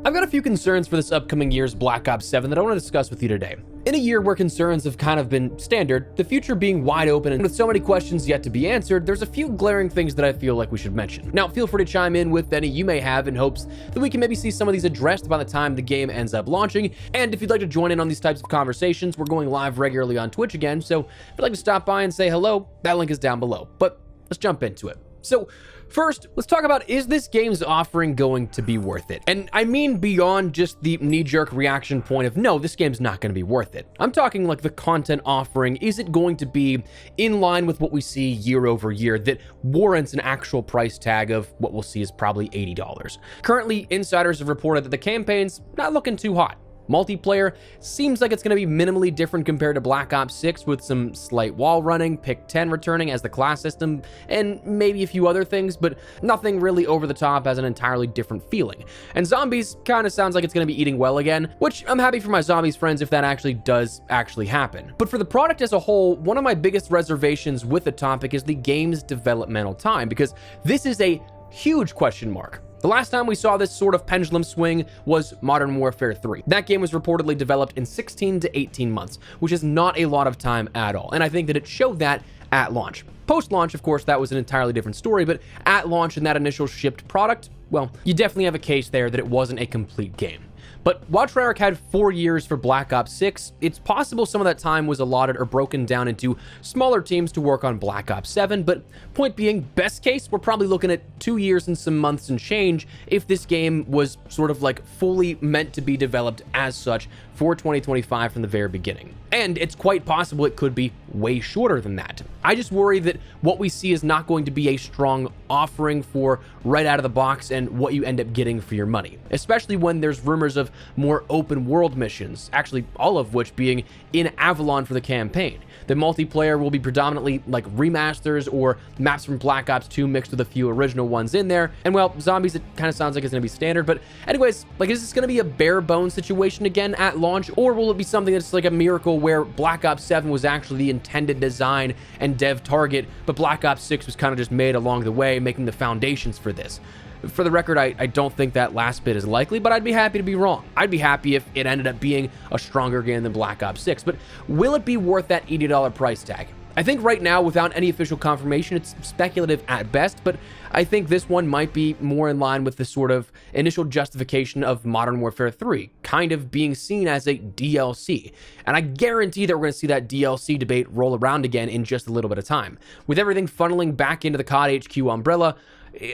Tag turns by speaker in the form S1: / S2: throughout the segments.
S1: I've got a few concerns for this upcoming year's Black Ops 7 that I want to discuss with you today. In a year where concerns have kind of been standard, the future being wide open and with so many questions yet to be answered, there's a few glaring things that I feel like we should mention. Now, feel free to chime in with any you may have in hopes that we can maybe see some of these addressed by the time the game ends up launching. And if you'd like to join in on these types of conversations, we're going live regularly on Twitch again, so if you'd like to stop by and say hello, that link is down below. But let's jump into it. So, first, let's talk about, is this game's offering going to be worth it? And I mean beyond just the knee-jerk reaction point of, no, this game's not going to be worth it. I'm talking like the content offering, is it going to be in line with what we see year over year that warrants an actual price tag of what we'll see is probably $80? Currently, insiders have reported that the campaign's not looking too hot. Multiplayer seems like it's going to be minimally different compared to Black Ops 6 with some slight wall running, Pick 10 returning as the class system, and maybe a few other things, but nothing really over the top as an entirely different feeling. And zombies kind of sounds like it's going to be eating well again, which I'm happy for my zombies friends if that actually does happen. But for the product as a whole, one of my biggest reservations with the topic is the game's developmental time, because this is a huge question mark. The last time we saw this sort of pendulum swing was Modern Warfare 3. That game was reportedly developed in 16 to 18 months, which is not a lot of time at all. And I think that it showed that at launch. Post-launch, of course, that was an entirely different story, but at launch in that initial shipped product, well, you definitely have a case there that it wasn't a complete game. But while Treyarch had 4 years for Black Ops 6, it's possible some of that time was allotted or broken down into smaller teams to work on Black Ops 7, but point being, best case, we're probably looking at 2 years and some months and change if this game was sort of like fully meant to be developed as such for 2025 from the very beginning. And it's quite possible it could be way shorter than that. I just worry that what we see is not going to be a strong offering for right out of the box and what you end up getting for your money, especially when there's rumors of more open world missions, actually all of which being in Avalon for the campaign. The multiplayer will be predominantly like remasters or maps from Black Ops 2 mixed with a few original ones in there. And well, zombies, it kind of sounds like it's going to be standard, but anyways, like, is this going to be a bare bones situation again at launch, or will it be something that's like a miracle where Black Ops 7 was actually the intended design and dev target, but Black Ops 6 was kind of just made along the way, making the foundations for this? For the record, I don't think that last bit is likely, but I'd be happy to be wrong. I'd be happy if it ended up being a stronger game than Black Ops 6, but will it be worth that $80 price tag? I think right now, without any official confirmation, it's speculative at best, but I think this one might be more in line with the sort of initial justification of Modern Warfare 3, kind of being seen as a DLC. And I guarantee that we're going to see that DLC debate roll around again in just a little bit of time. With everything funneling back into the COD HQ umbrella,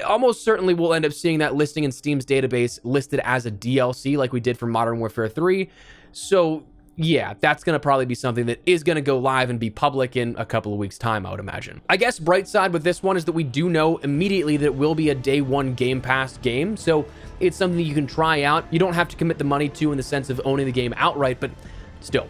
S1: almost certainly we'll end up seeing that listing in Steam's database listed as a DLC like we did for Modern Warfare 3. So yeah, that's going to probably be something that is going to go live and be public in a couple of weeks' time, I would imagine. I guess bright side with this one is that we do know immediately that it will be a day one Game Pass game, so it's something that you can try out. You don't have to commit the money to in the sense of owning the game outright, but still.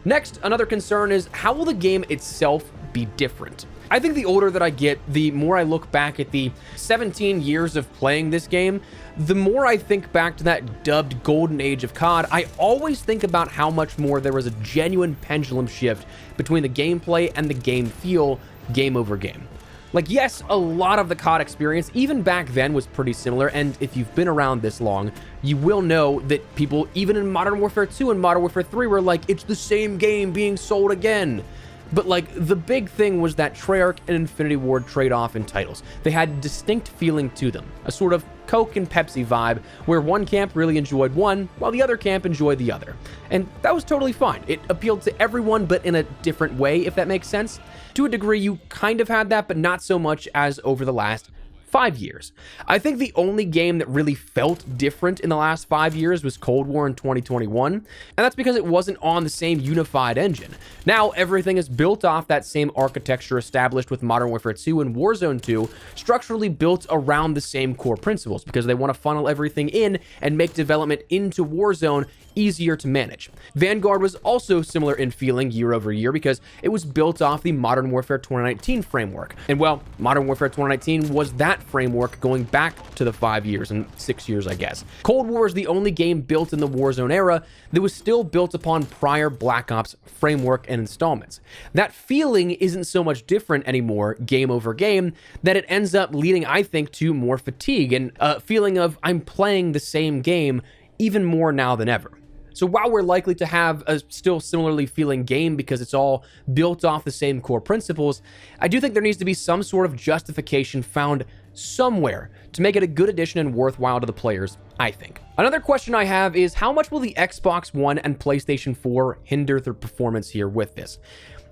S1: Next, another concern is, how will the game itself be different? I think the older that I get, the more I look back at the 17 years of playing this game, the more I think back to that dubbed golden age of COD, I always think about how much more there was a genuine pendulum shift between the gameplay and the game feel, game over game. Like, yes, a lot of the COD experience, even back then, was pretty similar, and if you've been around this long, you will know that people, even in Modern Warfare 2 and Modern Warfare 3, were like, it's the same game being sold again. But like, the big thing was that Treyarch and Infinity Ward trade-off in titles. They had distinct feeling to them, a sort of Coke and Pepsi vibe, where one camp really enjoyed one, while the other camp enjoyed the other. And that was totally fine. It appealed to everyone, but in a different way, if that makes sense. To a degree, you kind of had that, but not so much as over the last 5 years. I think the only game that really felt different in the last 5 years was Cold War in 2021, and that's because it wasn't on the same unified engine. Now everything is built off that same architecture established with Modern Warfare 2 and Warzone 2, structurally built around the same core principles, because they want to funnel everything in and make development into Warzone easier to manage. Vanguard was also similar in feeling year over year because it was built off the Modern Warfare 2019 framework. And well, Modern Warfare 2019 was that framework going back to the 5 years and 6 years, I guess. Cold War is the only game built in the Warzone era that was still built upon prior Black Ops framework and installments. That feeling isn't so much different anymore, game over game, that it ends up leading, I think, to more fatigue and a feeling of I'm playing the same game even more now than ever. So while we're likely to have a still similarly feeling game because it's all built off the same core principles, I do think there needs to be some sort of justification found somewhere to make it a good addition and worthwhile to the players, I think. Another question I have is, how much will the Xbox One and PlayStation 4 hinder their performance here with this?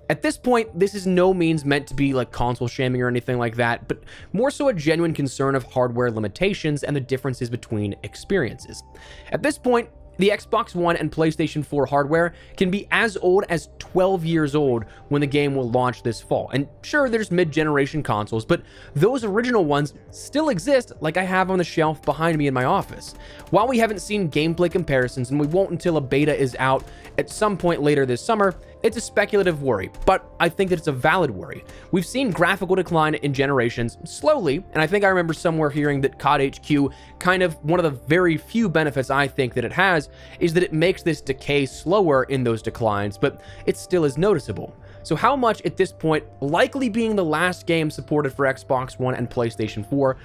S1: At this point, this is no means meant to be like console shaming or anything like that, but more so a genuine concern of hardware limitations and the differences between experiences. At this point, the Xbox One and PlayStation 4 hardware can be as old as 12 years old when the game will launch this fall. And sure, there's mid-generation consoles, but those original ones still exist, like I have on the shelf behind me in my office. While we haven't seen gameplay comparisons, and we won't until a beta is out at some point later this summer, it's a speculative worry, but I think that it's a valid worry. We've seen graphical decline in generations slowly, and I think I remember somewhere hearing that COD HQ, kind of one of the very few benefits I think that it has, is that it makes this decay slower in those declines, but it still is noticeable. So how much at this point, likely being the last game supported for Xbox One and PlayStation 4,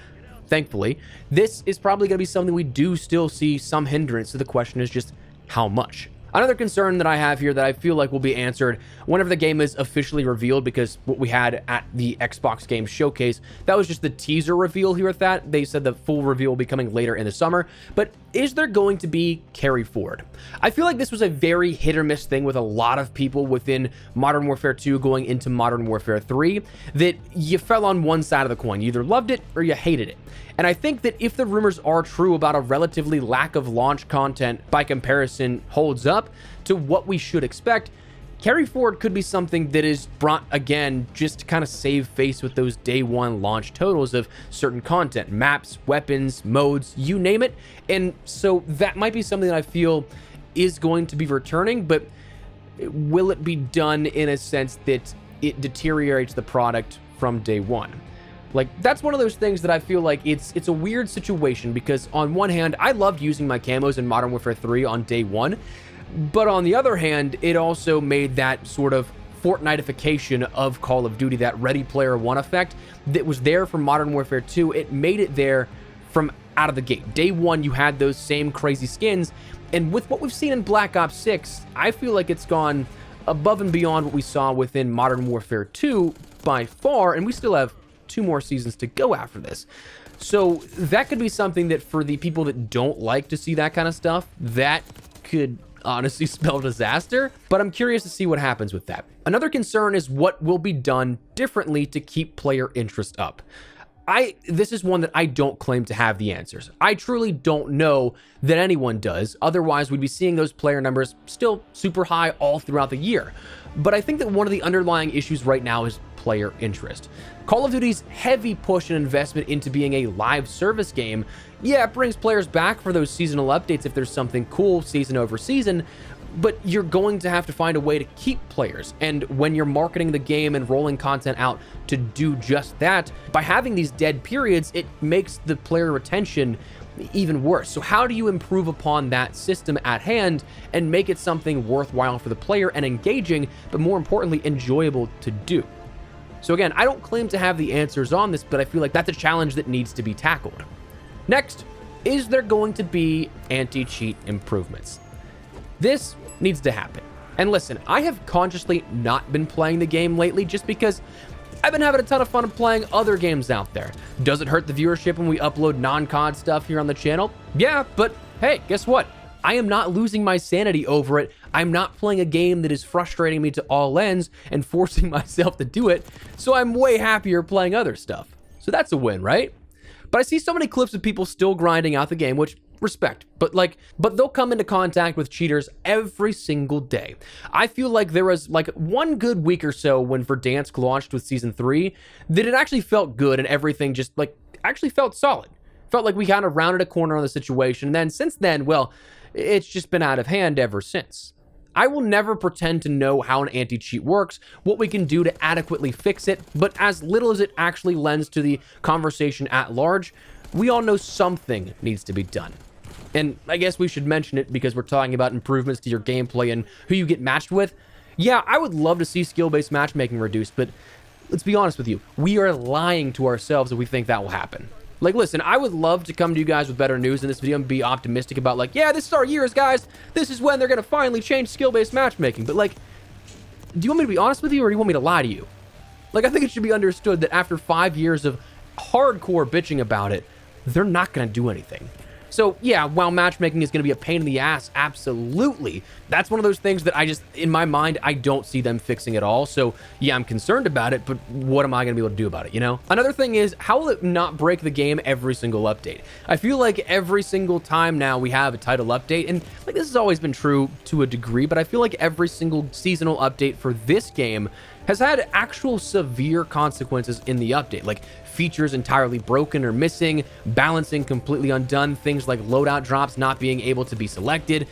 S1: thankfully, this is probably going to be something we do still see some hindrance, so the question is just how much? Another concern that I have here that I feel like will be answered whenever the game is officially revealed, because what we had at the Xbox Game Showcase, that was just the teaser reveal here with that. They said the full reveal will be coming later in the summer, but is there going to be carry forward? I feel like this was a very hit or miss thing with a lot of people within Modern Warfare 2 going into Modern Warfare 3, that you fell on one side of the coin. You either loved it or you hated it. And I think that if the rumors are true about a relatively lack of launch content by comparison holds up to what we should expect, carry forward could be something that is brought again just to kind of save face with those day one launch totals of certain content, maps, weapons, modes, you name it. And so that might be something that I feel is going to be returning, but will it be done in a sense that it deteriorates the product from day one? Like, that's one of those things that I feel like it's a weird situation, because on one hand, I loved using my camos in Modern Warfare 3 on day one, but on the other hand, it also made that sort of Fortnite-ification of Call of Duty, that Ready Player One effect that was there for Modern Warfare 2. It made it there from out of the gate. Day one, you had those same crazy skins, and with what we've seen in Black Ops 6, I feel like it's gone above and beyond what we saw within Modern Warfare 2 by far, and we still have 2 more seasons to go after this. So that could be something that for the people that don't like to see that kind of stuff, that could honestly spell disaster, but I'm curious to see what happens with that. Another concern is what will be done differently to keep player interest up. This is one that I don't claim to have the answers. I truly don't know that anyone does. Otherwise, we'd be seeing those player numbers still super high all throughout the year. But I think that one of the underlying issues right now is player interest. Call of Duty's heavy push and investment into being a live service game, yeah, it brings players back for those seasonal updates if there's something cool season over season, but you're going to have to find a way to keep players. And when you're marketing the game and rolling content out to do just that, by having these dead periods, it makes the player retention even worse. So how do you improve upon that system at hand and make it something worthwhile for the player and engaging, but more importantly, enjoyable to do? So again, I don't claim to have the answers on this, but I feel like that's a challenge that needs to be tackled. Next, is there going to be anti-cheat improvements? This needs to happen. And listen, I have consciously not been playing the game lately just because I've been having a ton of fun playing other games out there. Does it hurt the viewership when we upload non-COD stuff here on the channel? Yeah, but hey, guess what? I am not losing my sanity over it. I'm not playing a game that is frustrating me to all ends and forcing myself to do it, so I'm way happier playing other stuff. So that's a win, right? But I see so many clips of people still grinding out the game, which respect, but they'll come into contact with cheaters every single day. I feel like there was like one good week or so when Verdansk launched with Season 3 that it actually felt good and everything just like actually felt solid. Felt like we kind of rounded a corner on the situation. And then since then, well, it's just been out of hand ever since. I will never pretend to know how an anti-cheat works, what we can do to adequately fix it, but as little as it actually lends to the conversation at large, we all know something needs to be done. And I guess we should mention it because we're talking about improvements to your gameplay and who you get matched with. Yeah, I would love to see skill-based matchmaking reduced, but let's be honest with you, we are lying to ourselves if we think that will happen. Like, listen, I would love to come to you guys with better news in this video and be optimistic about, like, yeah, this is our years, guys. This is when they're going to finally change skill-based matchmaking. But, like, do you want me to be honest with you, or do you want me to lie to you? Like, I think it should be understood that after 5 years of hardcore bitching about it, they're not going to do anything. So, yeah, while matchmaking is going to be a pain in the ass, absolutely, that's one of those things that I just, in my mind, I don't see them fixing at all. So, yeah, I'm concerned about it, but what am I going to be able to do about it, you know? Another thing is, how will it not break the game every single update? I feel like every single time now we have a title update, and like this has always been true to a degree, but I feel like every single seasonal update for this game has had actual severe consequences in the update, like features entirely broken or missing, balancing completely undone, things like loadout drops not being able to be selected,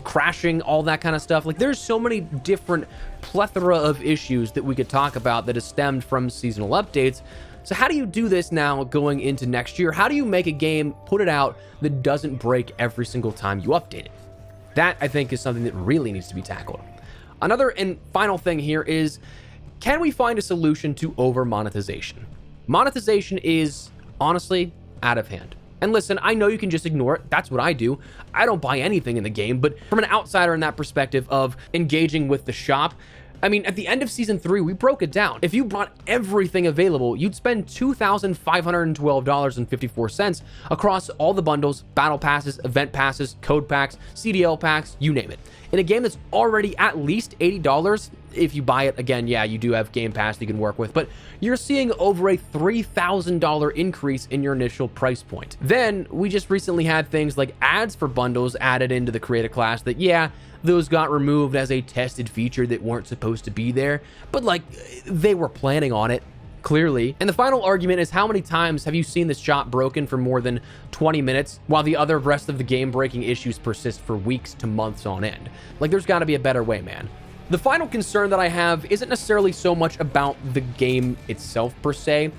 S1: crashing, all that kind of stuff. Like, there's so many different plethora of issues that we could talk about that has stemmed from seasonal updates. So how do you do this now going into next year? How do you make a game, put it out, that doesn't break every single time you update it? That, I think, is something that really needs to be tackled. Another and final thing here is, can we find a solution to over-monetization? Monetization is, honestly, out of hand. And listen, I know you can just ignore it. That's what I do. I don't buy anything in the game, but from an outsider in that perspective of engaging with the shop, I mean, at the end of Season 3, we broke it down. If you bought everything available, you'd spend $2,512.54 across all the bundles, battle passes, event passes, code packs, CDL packs, you name it. In a game that's already at least $80, if you buy it, again, yeah, you do have Game Pass that you can work with, but you're seeing over a $3,000 increase in your initial price point. Then, we just recently had things like ads for bundles added into the creator class that, yeah, those got removed as a tested feature that weren't supposed to be there, but like, they were planning on it, clearly. And the final argument is, how many times have you seen this shop broken for more than 20 minutes while the other rest of the game breaking issues persist for weeks to months on end? Like, there's got to be a better way, man. The final concern that I have isn't necessarily so much about the game itself per se,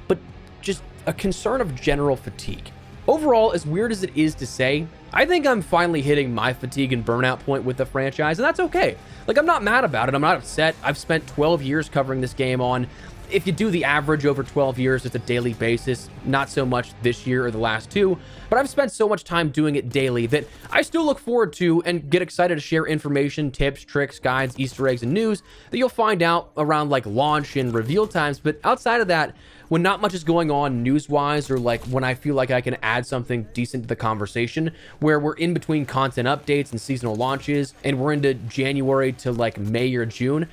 S1: but just a concern of general fatigue. Overall, as weird as it is to say, I think I'm finally hitting my fatigue and burnout point with the franchise, and that's okay. Like, I'm not mad about it. I'm not upset. I've spent 12 years covering this game on, if you do the average over 12 years, it's a daily basis, not so much this year or the last two, but I've spent so much time doing it daily that I still look forward to and get excited to share information, tips, tricks, guides, Easter eggs, and news that you'll find out around like launch and reveal times. But outside of that, when not much is going on news-wise, or like when I feel like I can add something decent to the conversation, where we're in between content updates and seasonal launches, and we're into January to like May or June,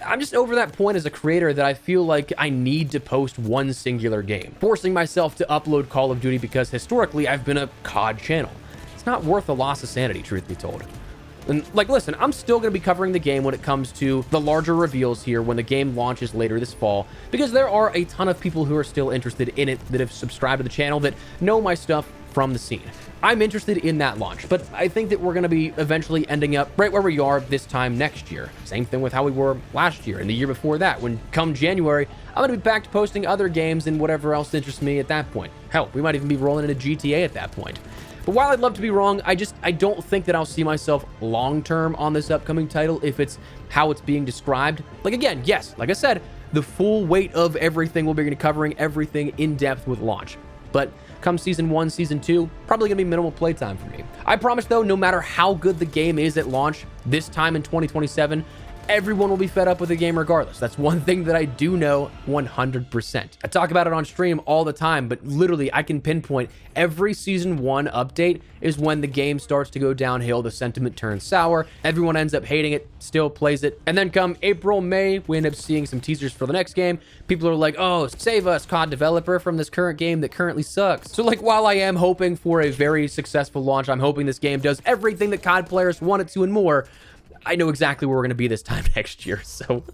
S1: I'm just over that point as a creator that I feel like I need to post one singular game, forcing myself to upload Call of Duty because historically I've been a COD channel. It's not worth the loss of sanity, truth be told. And like, listen, I'm still going to be covering the game when it comes to the larger reveals here when the game launches later this fall, because there are a ton of people who are still interested in it that have subscribed to the channel that know my stuff from the scene. I'm interested in that launch, but I think that we're going to be eventually ending up right where we are this time next year. Same thing with how we were last year and the year before that, when come January, I'm going to be back to posting other games and whatever else interests me at that point. Hell, we might even be rolling into GTA at that point. But while I'd love to be wrong, I don't think that I'll see myself long-term on this upcoming title if it's how it's being described. Like, again, yes, like I said, the full weight of everything we'll be covering everything in depth with launch. But come Season 1, Season 2, probably going to be minimal playtime for me. I promise, though, no matter how good the game is at launch, this time in 2027, everyone will be fed up with the game regardless. That's one thing that I do know 100%. I talk about it on stream all the time, but literally I can pinpoint every Season 1 update is when the game starts to go downhill, the sentiment turns sour, everyone ends up hating it, still plays it, and then come April, May, we end up seeing some teasers for the next game. People are like, oh, save us, COD developer, from this current game that currently sucks. So like, while I am hoping for a very successful launch, I'm hoping this game does everything that COD players want it to and more, I know exactly where we're going to be this time next year. So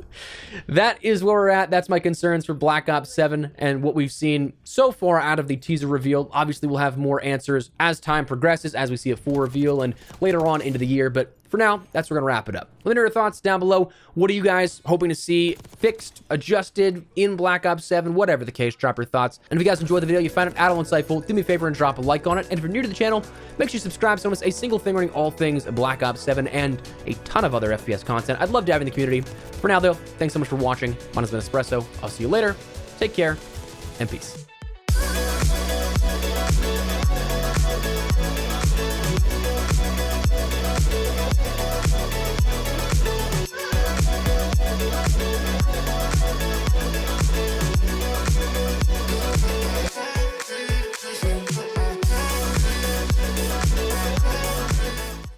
S1: that is where we're at. That's my concerns for Black Ops 7 and what we've seen so far out of the teaser reveal. Obviously, we'll have more answers as time progresses, as we see a full reveal and later on into the year. But for now, that's where we're going to wrap it up. Let me know your thoughts down below. What are you guys hoping to see fixed, adjusted in Black Ops 7? Whatever the case, drop your thoughts. And if you guys enjoyed the video, you found it at all insightful, do me a favor and drop a like on it. And if you're new to the channel, make sure you subscribe so you don't miss a single thing running all things Black Ops 7 and a ton of other FPS content. I'd love to have you in the community. For now, though, thanks so much for watching. Mine has been Espresso. I'll see you later. Take care, and peace.